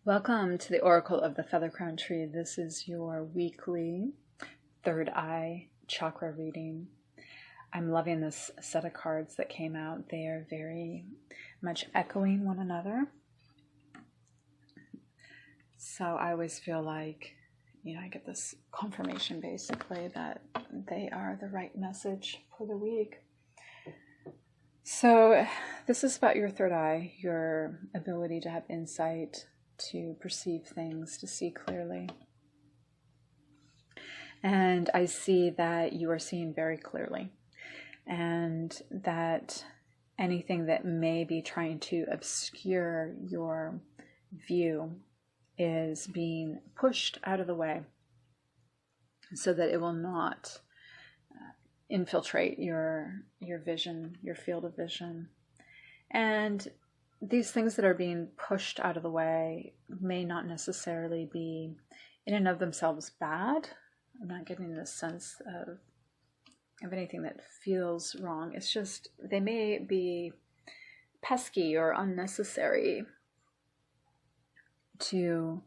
Welcome to the Oracle of the Feather Crown Tree. This is your weekly third eye chakra reading. I'm loving this set of cards that came out. They are very much echoing one another. So I always feel like, I get this confirmation basically that they are the right message for the week. So this is about your third eye, your ability to have insight, to perceive things, to see clearly. And I see that you are seeing very clearly, and that anything that may be trying to obscure your view is being pushed out of the way so that it will not infiltrate your vision, your field of vision. And these things that are being pushed out of the way may not necessarily be in and of themselves bad. I'm not getting this sense of anything that feels wrong. It's just they may be pesky or unnecessary to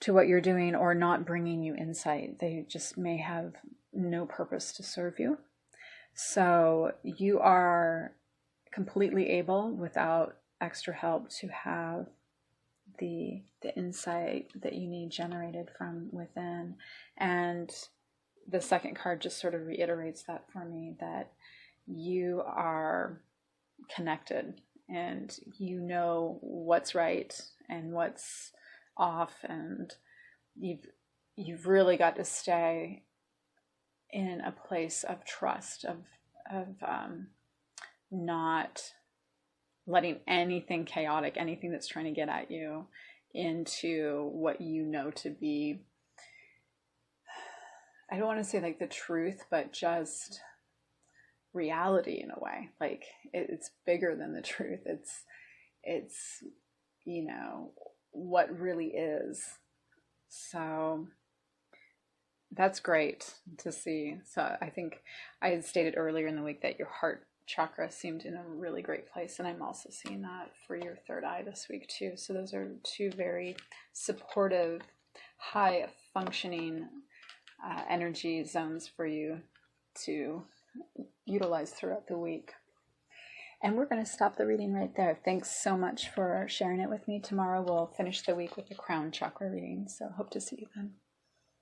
what you're doing, or not bringing you insight. They just may have no purpose to serve you. So you are completely able, without extra help, to have the insight that you need generated from within. And the second card just sort of reiterates that for me, that you are connected and you know what's right and what's off, and you've really got to stay in a place of trust, of not letting anything chaotic, anything that's trying to get at you, into what you know to be, I don't want to say like the truth, but just reality in a way. Like it's bigger than the truth. It's what really is. So that's great to see. So I think I had stated earlier in the week that your heart chakra seemed in a really great place, and I'm also seeing that for your third eye this week too. So those are two very supportive, high functioning energy zones for you to utilize throughout the week. And we're going to stop the reading right there. Thanks so much for sharing it with me. Tomorrow we'll finish the week with the crown chakra reading, so hope to see you then.